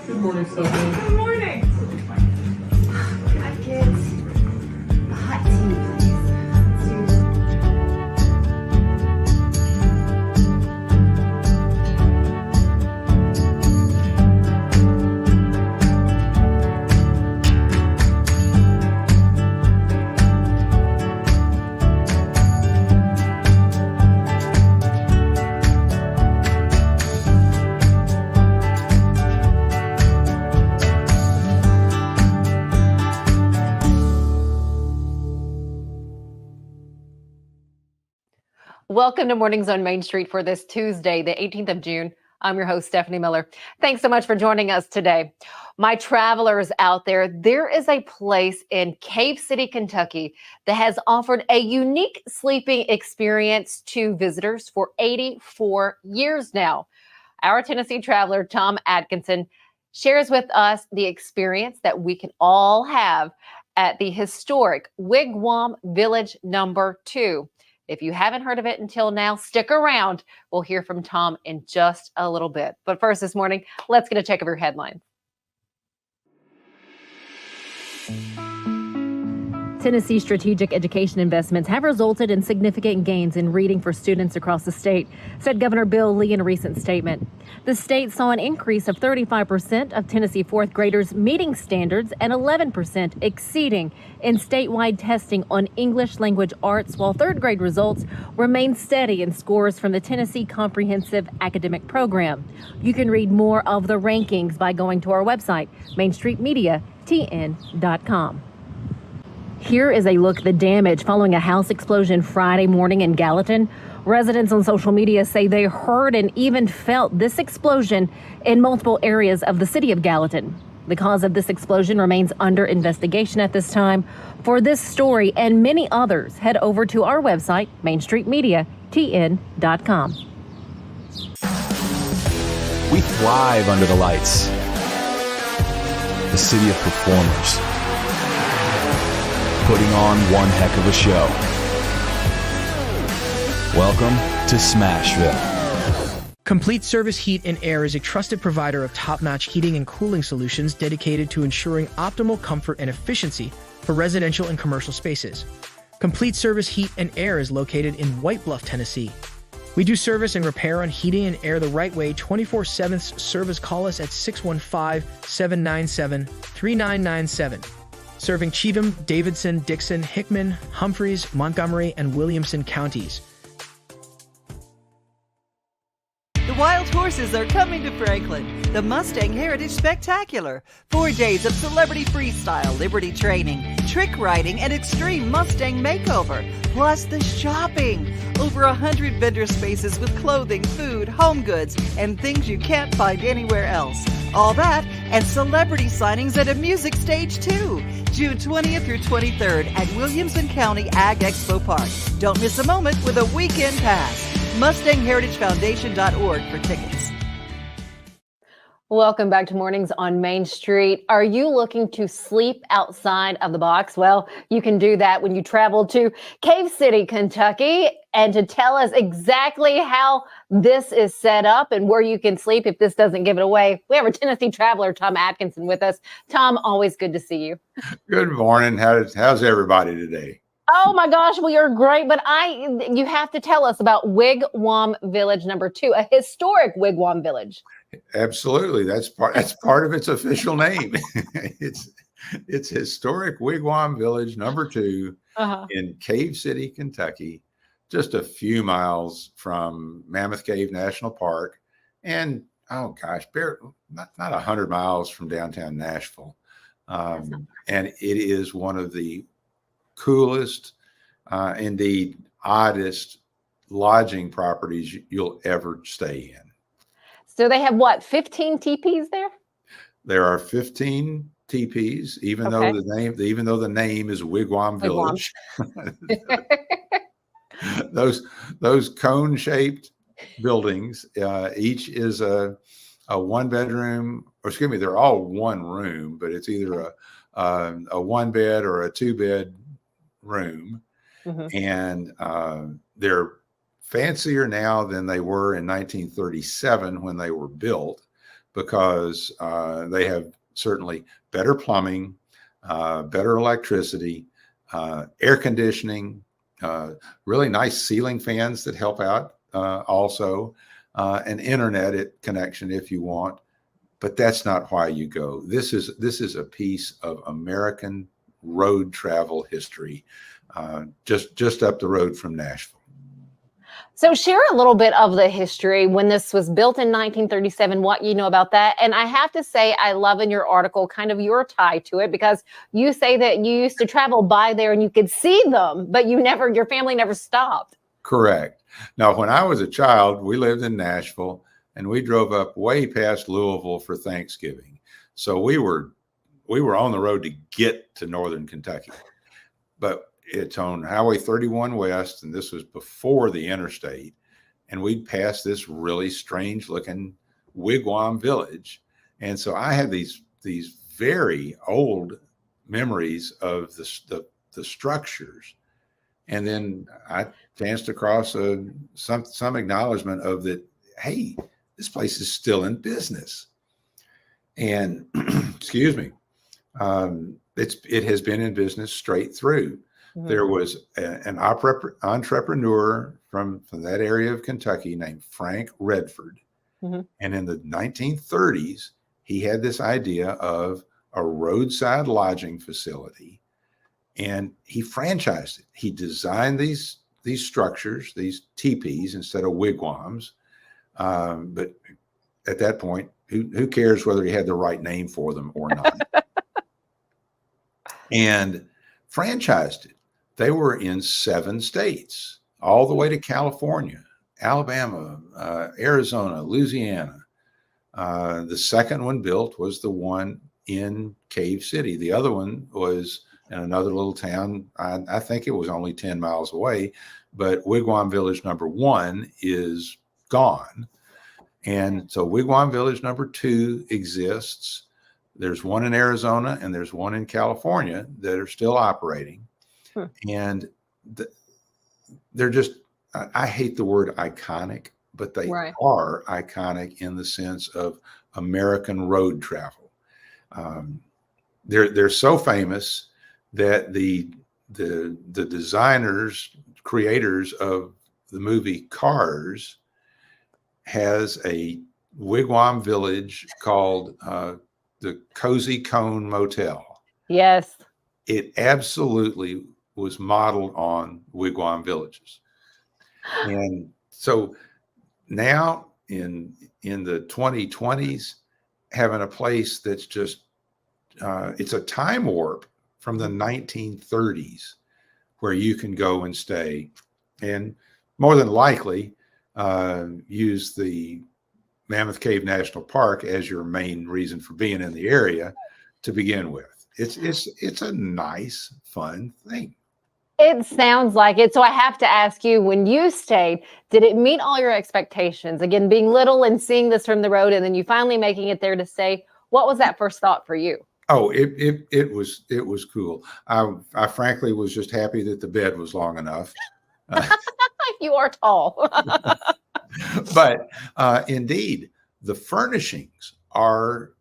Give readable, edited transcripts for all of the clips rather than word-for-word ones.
Good morning, Stephanie. Good morning. Hi, kids. A hot tea, please. Welcome to Mornings on Main Street for this Tuesday, the 18th of June. I'm your host, Stefanie Miller. Thanks so much for joining us today. My travelers out there is a place in Cave City, Kentucky that has offered a unique sleeping experience to visitors for 84 years now. Our Tennessee traveler, Tom Adkinson, shares with us the experience that we can all have at the historic Wigwam Village number 2. If you haven't heard of it until now, stick around. We'll hear from Tom in just a little bit. But first this morning, let's get a check of your headlines. Tennessee strategic education investments have resulted in significant gains in reading for students across the state, said Governor Bill Lee in a recent statement. The state saw an increase of 35% of Tennessee fourth graders meeting standards and 11% exceeding in statewide testing on English language arts, while third grade results remain steady in scores from the Tennessee Comprehensive Academic Program. You can read more of the rankings by going to our website, mainstreetmediatn.com. Here is a look at the damage following a house explosion Friday morning in Gallatin. Residents on social media say they heard and even felt this explosion in multiple areas of the city of Gallatin. The cause of this explosion remains under investigation at this time. For this story and many others, head over to our website, mainstreetmediatn.com. We thrive under the lights. The city of performers, putting on one heck of a show. Welcome to Smashville. Complete Service Heat and Air is a trusted provider of top-notch heating and cooling solutions dedicated to ensuring optimal comfort and efficiency for residential and commercial spaces. Complete Service Heat and Air is located in White Bluff, Tennessee. We do service and repair on heating and air the right way 24/7. Service, call us at 615-797-3997. Serving Cheatham, Davidson, Dixon, Hickman, Humphreys, Montgomery, and Williamson counties. The wild horses are coming to Franklin. The Mustang Heritage Spectacular. 4 days of celebrity freestyle, liberty training, trick riding, and extreme Mustang makeover. Plus the shopping. Over 100 vendor spaces with clothing, food, home goods, and things you can't find anywhere else. All that and celebrity signings at a music stage too. June 20th through 23rd at Williamson County Ag Expo Park. Don't miss a moment with a weekend pass. MustangHeritageFoundation.org for tickets. Welcome back to Mornings on Main Street. Are you looking to sleep outside of the box? Well, you can do that when you travel to Cave City, Kentucky. And to tell us exactly how this is set up and where you can sleep if this doesn't give it away, we have a Tennessee traveler, Tom Adkinson, with us. Tom, always good to see you. Good morning. How's everybody today? Oh my gosh, well, you're great, but you have to tell us about Wigwam Village number 2, a historic Wigwam village. Absolutely. That's part of its official name. It's historic Wigwam Village number 2 in Cave City, Kentucky, just a few miles from Mammoth Cave National Park, and not 100 miles from downtown Nashville. And it is one of the coolest, indeed oddest lodging properties you'll ever stay in. So they have what, 15 teepees there? There are 15 teepees, even though the name is Wigwam Village. those cone-shaped buildings, each is a one bedroom, or excuse me, they're all one room, but it's either a one bed or a 2-bed room. And they're fancier now than they were in 1937 when they were built, because they have certainly better plumbing, better electricity, air conditioning, really nice ceiling fans that help out also, an internet connection if you want. But that's not why you go. This is a piece of American road travel history, just up the road from Nashville. So share a little bit of the history when this was built in 1937, what you know about that. And I have to say, I love in your article kind of your tie to it, because you say that you used to travel by there and you could see them, but your family never stopped. Correct. Now, when I was a child, we lived in Nashville and we drove up way past Louisville for Thanksgiving. So we were on the road to get to Northern Kentucky, but it's on Highway 31 West, and this was before the interstate. And we'd pass this really strange looking Wigwam village. And so I had these very old memories of the structures. And then I chanced across some acknowledgement of that, hey, this place is still in business. And excuse me, it has been in business straight through. Mm-hmm. There was an entrepreneur from that area of Kentucky named Frank Redford. Mm-hmm. And in the 1930s, he had this idea of a roadside lodging facility, and he franchised it. He designed these structures, these teepees instead of wigwams. But at that point, who cares whether he had the right name for them or not? And franchised it. They were in 7 states, all the way to California, Alabama, Arizona, Louisiana. The second one built was the one in Cave City. The other one was in another little town. I think it was only 10 miles away, but Wigwam Village number 1 is gone. And so Wigwam Village number 2 exists. There's one in Arizona and there's one in California that are still operating. And they're just, I hate the word iconic, but they are iconic in the sense of American road travel. They're so famous that the creators of the movie Cars has a Wigwam village called the Cozy Cone Motel. Yes. It absolutely was modeled on Wigwam villages. And so now in the 2020s, having a place that's just, it's a time warp from the 1930s where you can go and stay and more than likely use the Mammoth Cave National Park as your main reason for being in the area to begin with. It's a nice, fun thing. It sounds like it. So I have to ask you, when you stayed, did it meet all your expectations? Again, being little and seeing this from the road, and then you finally making it there to stay. What was that first thought for you? Oh, it was cool. I frankly was just happy that the bed was long enough. You are tall. But indeed, the furnishings are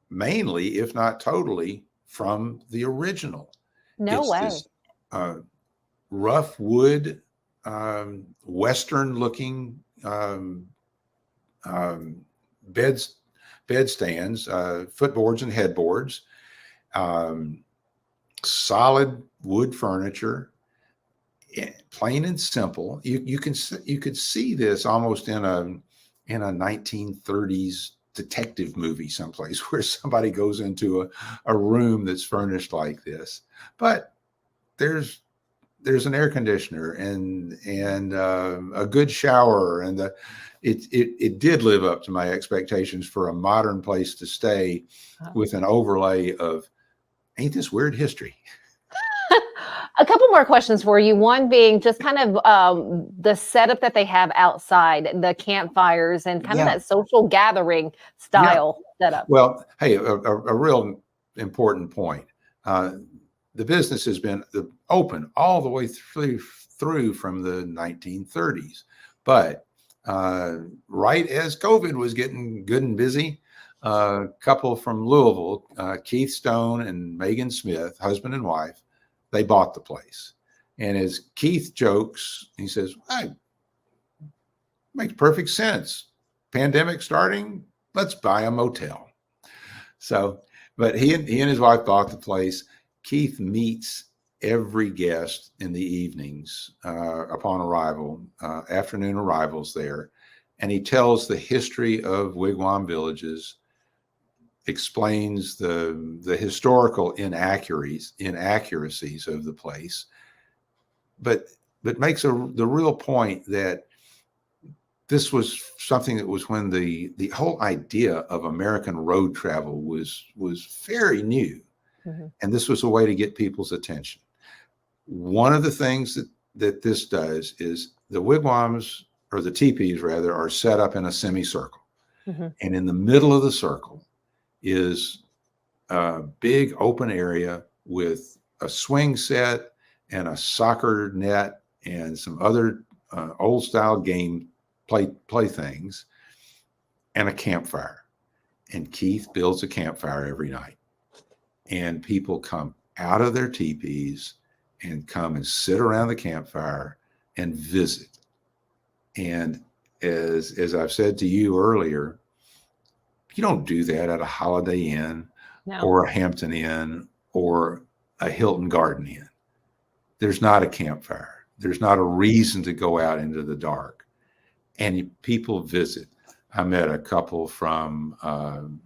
mainly, if not totally, from the original. No way. This, rough wood, Western looking bed stands, footboards and headboards, solid wood furniture, plain and simple. You could see this almost in a 1930s detective movie someplace where somebody goes into a room that's furnished like this. But there's an air conditioner and a good shower, and it did live up to my expectations for a modern place to stay with an overlay of, ain't this weird history? A couple more questions for you. One being just kind of the setup that they have outside, the campfires and kind of that social gathering style setup. Well, hey, a real important point. The business has been open all the way through from the 1930s, but right as COVID was getting good and busy. A couple from Louisville, Keith Stone and Megan Smith, husband and wife, they bought the place. And as Keith jokes, he says, "Hey, makes perfect sense. Pandemic starting, let's buy a motel." So, but he and his wife bought the place. Keith meets every guest in the evenings upon arrival, afternoon arrivals there, and he tells the history of Wigwam villages, explains the historical inaccuracies of the place, but makes the real point that this was something that was when the whole idea of American road travel was very new. Mm-hmm. And this was a way to get people's attention. One of the things that this does is the wigwams, or the teepees rather, are set up in a semicircle. Mm-hmm. And in the middle of the circle is a big open area with a swing set and a soccer net and some other old style game playthings and a campfire. And Keith builds a campfire every night. And people come out of their teepees and come and sit around the campfire and visit. And as I've said to you earlier, you don't do that at a Holiday Inn or a Hampton Inn or a Hilton Garden Inn. There's not a campfire. There's not a reason to go out into the dark. And people visit. I met a couple from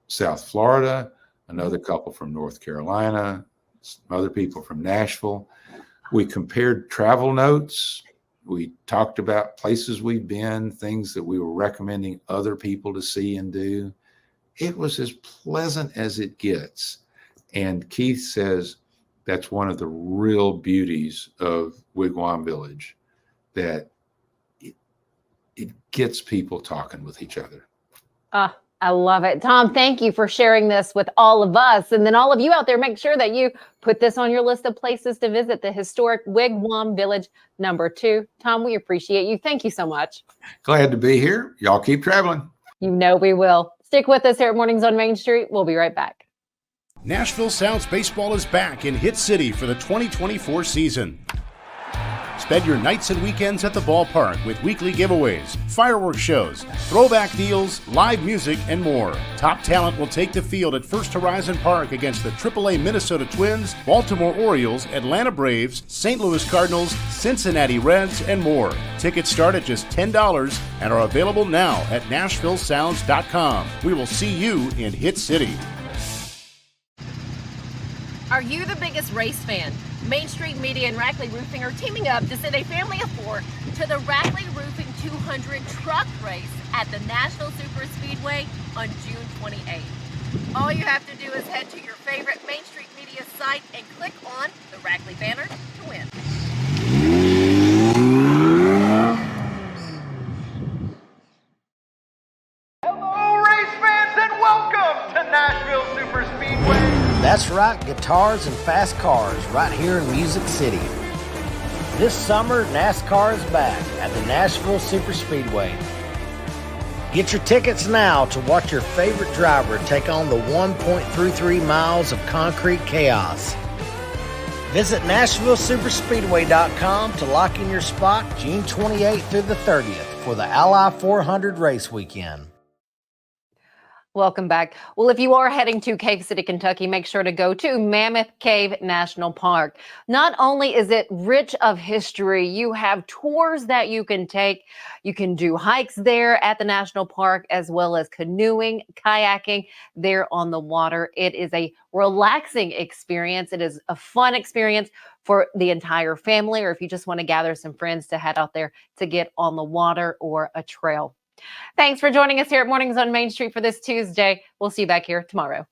South Florida, another couple from North Carolina, some other people from Nashville. We compared travel notes. We talked about places we've been, things that we were recommending other people to see and do. It was as pleasant as it gets. And Keith says that's one of the real beauties of Wigwam Village, that it gets people talking with each other. I love it. Tom, thank you for sharing this with all of us. And then all of you out there, make sure that you put this on your list of places to visit, the historic Wigwam Village #2. Tom, we appreciate you. Thank you so much. Glad to be here. Y'all keep traveling. You know we will. Stick with us here at Mornings on Main Street. We'll be right back. Nashville Sounds Baseball is back in Hit City for the 2024 season. Spend your nights and weekends at the ballpark with weekly giveaways, fireworks shows, throwback deals, live music, and more. Top talent will take the field at First Horizon Park against the AAA Minnesota Twins, Baltimore Orioles, Atlanta Braves, St. Louis Cardinals, Cincinnati Reds, and more. Tickets start at just $10 and are available now at NashvilleSounds.com. We will see you in Hit City. Are you the biggest race fan? Main Street Media and Rackley Roofing are teaming up to send a family of 4 to the Rackley Roofing 200 truck race at the Nashville Super Speedway on June 28th. All you have to do is head to your favorite Main Street Media site and click on the Rackley banner to win. Hello, race fans, and welcome to Nashville Super Speedway. That's right, guitars and fast cars right here in Music City. This summer, NASCAR is back at the Nashville Super Speedway. Get your tickets now to watch your favorite driver take on the 1.33 miles of concrete chaos. Visit NashvilleSuperspeedway.com to lock in your spot June 28th through the 30th for the Ally 400 race weekend. Welcome back. Well, if you are heading to Cave City, Kentucky, make sure to go to Mammoth Cave National Park. Not only is it rich of history, you have tours that you can take. You can do hikes there at the national park, as well as canoeing, kayaking there on the water. It is a relaxing experience. It is a fun experience for the entire family, or if you just want to gather some friends to head out there to get on the water or a trail. Thanks for joining us here at Mornings on Main Street for this Tuesday. We'll see you back here tomorrow.